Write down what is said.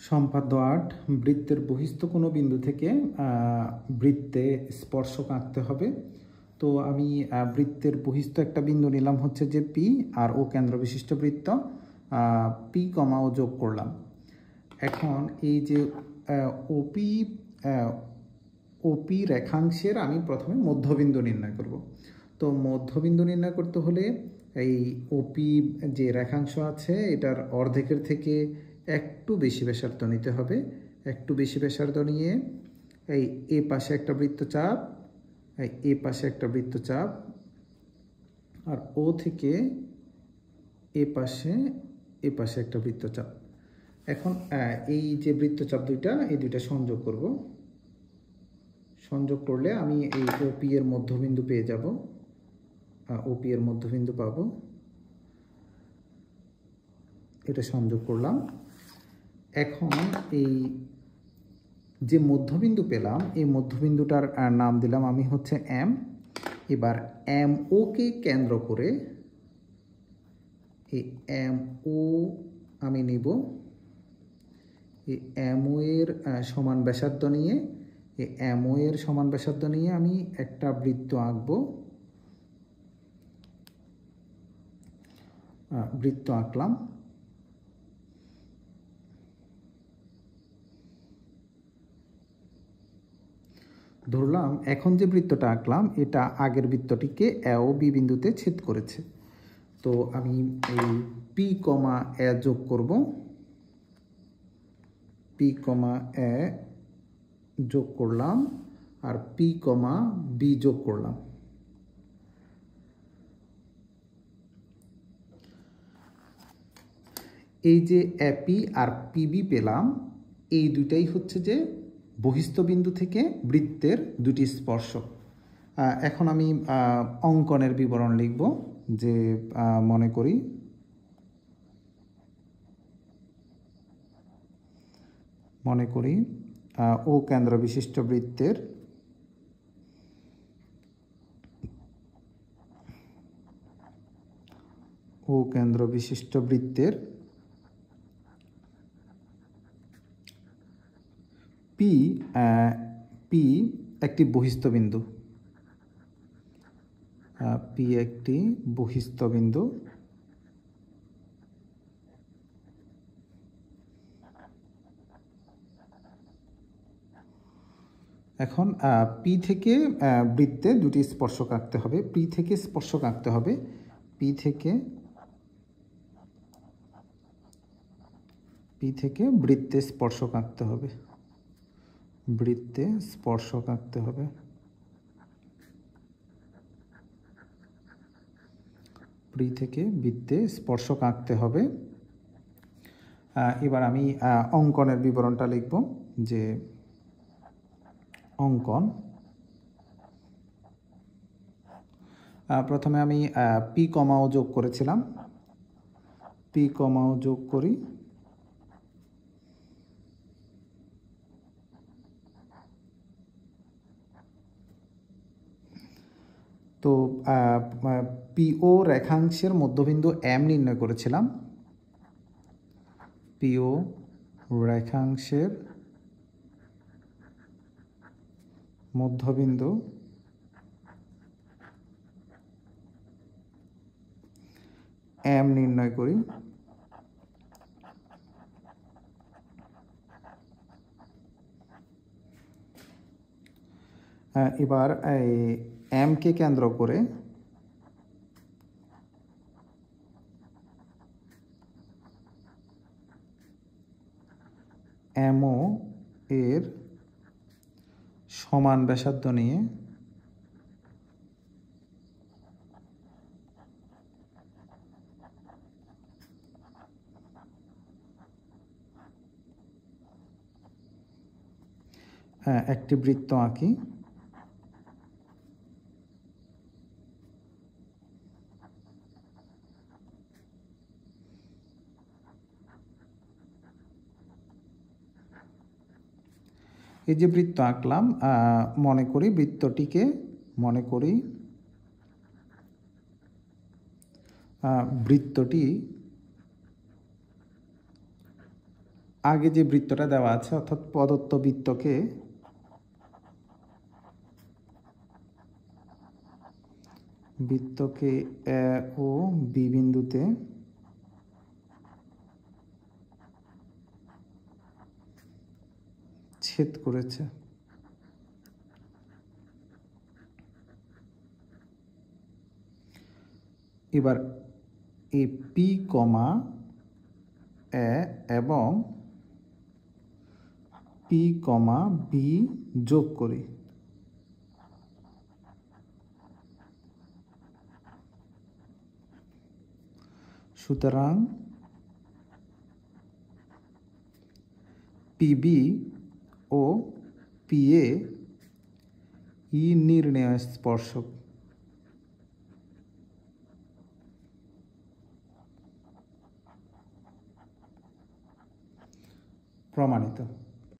সম্পাদ্য ৮ বৃত্তের বহিস্থ কোনো বিন্দু থেকে বৃত্তে স্পর্শক আঁকতে হবে। তো আমি বৃত্তের বহিস্থ একটা বিন্দু নিলাম হচ্ছে যে পি, আর ও কেন্দ্র বিশিষ্ট বৃত্ত পি কমা ও যোগ করলাম। এখন এই যে ওপি ওপি রেখাংশের আমি প্রথমে মধ্যবিন্দু নির্ণয় করব। তো মধ্যবিন্দু নির্ণয় করতে হলে এই ওপি যে রেখাংশ আছে এটার অর্ধেকের থেকে একটু বেশি ব্যাসার্ধ নিতে হবে। একটু বেশি ব্যাসার্ধ নিয়ে এই এ পাশে একটা বৃত্তচাপ, এ পাশে একটা বৃত্তচাপ, আর ও থেকে এ পাশে একটা বৃত্তচাপ। এখন এই যে বৃত্তচাপ দুইটা, এই দুইটা সংযোগ করব। সংযোগ করলে আমি এই ওপি এর মধ্যবিন্দু পেয়ে যাব, ওপি এর মধ্যবিন্দু পাবো। এটা সংযোগ করলাম। এখন এই যে মধ্যবিন্দু পেলাম, এই মধ্যবিন্দুটার নাম দিলাম আমি হচ্ছে এম। এবার এম ও কে কেন্দ্র করে এই এম ও আমি নিব। এই এম ও এর সমান ব্যাসার্ধ নিয়ে, এই এম ও এর সমান ব্যাসার্ধ নিয়ে আমি একটা বৃত্ত আঁকবো। বৃত্ত আঁকলাম। ধরলাম এখন যে বৃত্তটা আঁকলাম এটা আগের বৃত্তটিকে এ ও বি বিন্দুতে ছেদ করেছে। তো আমি এই পি কমা এ যোগ করব, পি কমা এ যোগ করলাম, আর পি কমা বি যোগ করলাম। এই যে এপি আর পিবি পেলাম, এই দুইটাই হচ্ছে যে বহিস্থ বিন্দু থেকে বৃত্তের দুটি স্পর্শক। এখন আমি অঙ্কনের বিবরণ লিখব। যে মনে করি ও কেন্দ্র বিশিষ্ট বৃত্তের পি একটি বহিস্থ বিন্দু, পি একটি বহিস্থ বিন্দু। এখন পি থেকে বৃত্তে দুটি স্পর্শক আঁকতে হবে। পি থেকে স্পর্শক আঁকতে হবে, পি থেকে বৃত্তে স্পর্শক আঁকতে হবে, বৃত্তে স্পর্শক আঁকতে হবে। পি থেকে বৃত্তে স্পর্শক আঁকতে হবে। এবার আমি অঙ্কনের বিবরণটা লিখব। যে অঙ্কন, প্রথমে আমি পি কমাও যোগ করেছিলাম, পি কমাও যোগ করি। তো পিও রেখাংশের মধ্যবিন্দু এম নির্ণয় করেছিলাম, পিও রেখাংশের মধ্যবিন্দু এম নির্ণয় করি। এবার এম কে কেন্দ্র করে এমও এর সমান ব্যাসার্ধ নিয়ে একটি বৃত্ত আঁকি। এই যে বৃত্ত আঁকলাম, মনে করি বৃত্তটিকে বৃত্তটি আগে যে বৃত্তটা দেওয়া আছে অর্থাৎ প্রদত্ত বৃত্তকে এ ও বি বিন্দুতে ছেদ করেছে। এবার এই পি কমা এ এবং পি কমা বি যোগ করি। সুতরাং পিবি ও পিএ ই নির্ণেয় স্পর্শক। প্রমাণিত।